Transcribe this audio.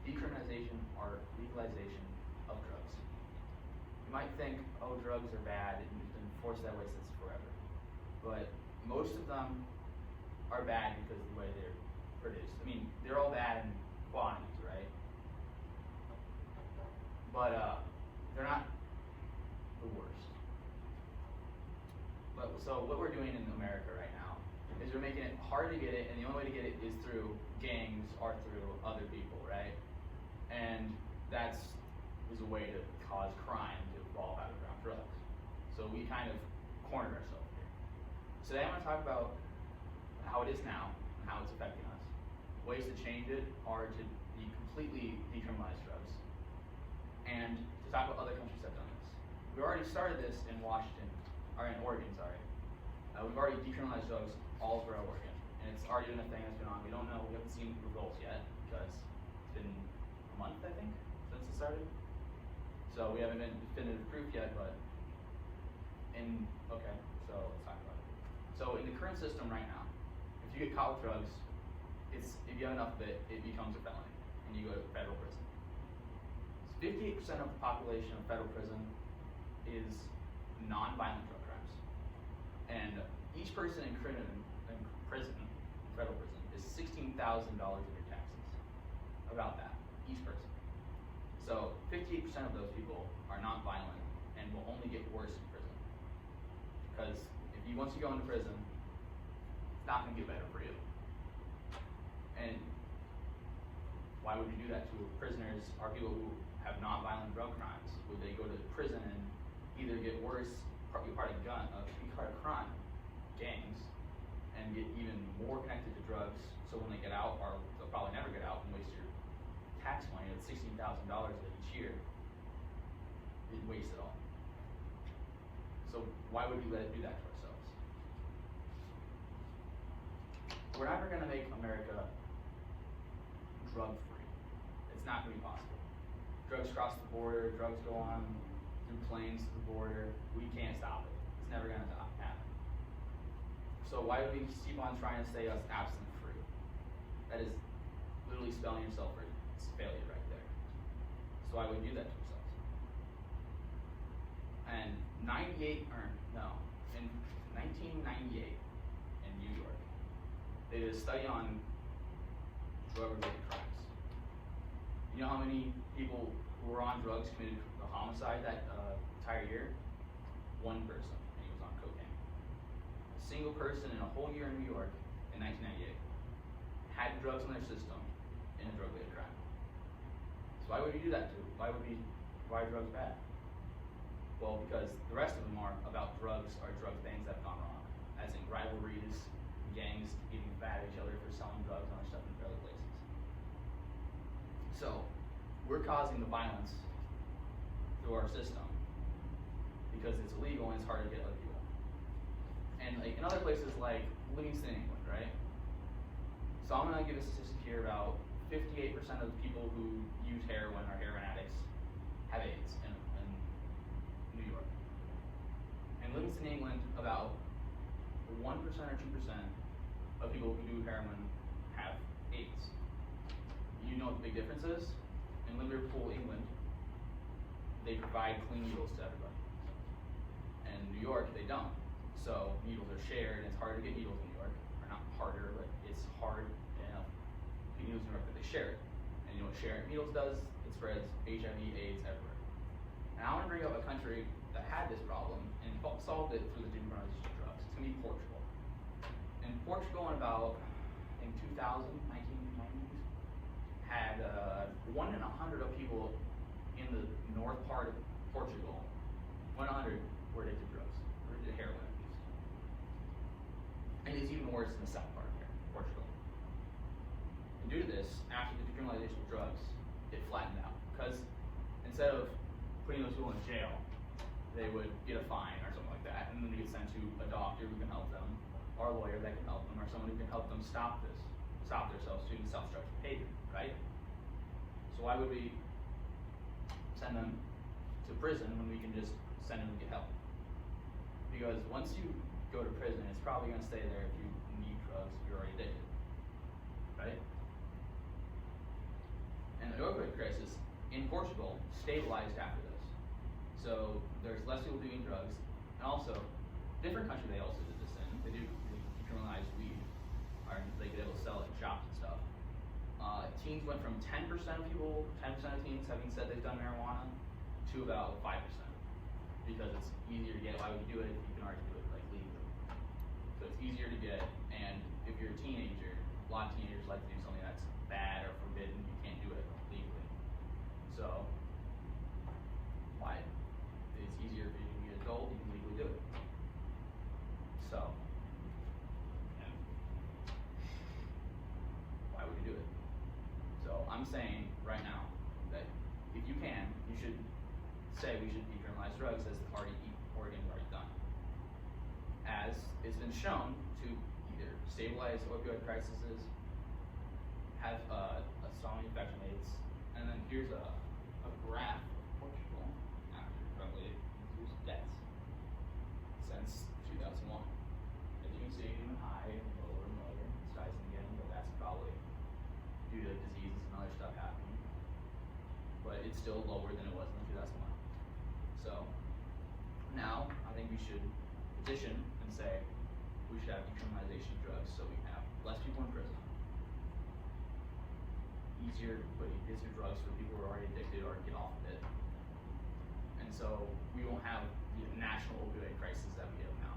decriminalization or legalization of drugs. You might think, oh, drugs are bad and it's been forced that way since forever. But most of them are bad because of the way they're produced. I mean, they're all bad in quantities, right? But they're not the worst. But so what we're doing in America right now is we're making it hard to get it, and the only way to get it is through gangs or through other people, right? And that's is a way to cause crime to evolve out of around drugs. So we kind of cornered ourselves here. So today I'm going to talk about how it is now and how it's affecting us. Ways to change it are to completely decriminalize drugs, and to talk about other countries that have done this. We already started this in Oregon, sorry. We've already decriminalized drugs all throughout Oregon, and it's already been a thing that's been on. We don't know, we haven't seen results yet because it's been a month, I think, since it started. So we haven't been definitive proof yet, but okay, so let's talk about it. So in the current system right now, if you get caught with drugs, if you have enough of it, it becomes a felony, and you go to federal prison. 58% of the population of federal prison is non-violent drug crimes, and each person in federal prison, is $16,000 in your taxes. About that, each person. So 58% of those people are non-violent and will only get worse in prison, because once you go into prison, it's not going to get better for you. And why would you do that to prisoners or people who have non-violent drug crimes? Would they go to prison and either get worse, be part of crime, gangs, and get even more connected to drugs, so when they get out, or they'll probably never get out and waste your tax money at $16,000 each year, it wastes it all. So why would we let it do that to ourselves? We're never going to make America drug-free. It's not going to be possible. Drugs cross the border, drugs go on through planes to the border. We can't stop it. It's never going to happen. So why would we keep on trying to stay us abstinence-free? That is literally spelling yourself free. It's failure right there. So why would we do that to ourselves? And in 1998 in New York, they did a study on drug-related crimes. You know how many people who were on drugs committed a homicide that entire year? One person, and he was on cocaine. A single person in a whole year in New York in 1998 had drugs in their system in a drug-related crime. So why would we do that to? Why are drugs bad? Well, because the rest of them are about drugs or drug things that have gone wrong, as in rivalries, gangs getting mad at each other for selling drugs and other stuff in other places. So we're causing the violence through our system because it's illegal and it's hard to get other people. And like in other places like Livingston, England, right? So I'm going to give a statistic here about 58% of the people who use heroin or heroin addicts have AIDS in New York. In Livingston, England, about 1% or 2% of people who do heroin have AIDS. You know what the big difference is? In Liverpool, England, they provide clean needles to everybody. And in New York, they don't. So needles are shared, and it's hard to get needles in New York. Or not harder, but it's hard enough to get needles in New York that they share it. And you know what sharing needles does? It spreads HIV, AIDS everywhere. And I want to bring up a country that had this problem and solved it through the decriminalization of drugs. It's going to be Portugal. In Portugal, in about, I think 2000, 1990s, had 1 in 100 of people in the north part of Portugal, 1 in 100 were addicted to drugs, or addicted to heroin at least. And it's even worse in the south part of Portugal. And due to this, after the decriminalization of drugs, it flattened out. Because instead of putting those people in jail, they would get a fine or something like that, and then they get sent to a doctor who can help them, or a lawyer that can help them, or someone who can help them stop themselves doing self-destructive behavior, right? So why would we send them to prison when we can just send them to get help? Because once you go to prison, it's probably going to stay there if you need drugs, if you're already addicted, right? And the other in Portugal stabilized after this. So there's less people doing drugs, and also different country they also did this in. They decriminalized weed, or they could able to sell it in shops and stuff. Teens went from 10% of people, 10% of teens having said they've done marijuana, to about 5%, because it's easier to get. Why would you do it if you can already do it like legally? So it's easier to get, and if you're a teenager, a lot of teenagers like to do something that's bad or forbidden. You can't do it legally. So why? It's easier if you can be an adult, you can legally do it. So, yeah. Why would you do it? So I'm saying right now that if you can, you should say we should decriminalize drugs as Oregon's already done. As it's been shown to either stabilize opioid crises, have a strong infection rates, and then here's a graph of Portugal after probably reduced deaths since 2001. As you can see, even high and lower and lower, it's rising again, but that's probably due to diseases and other stuff happening. But it's still lower than it was in 2001. So now I think we should petition and say we should have decriminalization of drugs so we can have less people in prison. Easier drugs for people who are already addicted or get off of it. And so we won't have the national opioid crisis that we have now.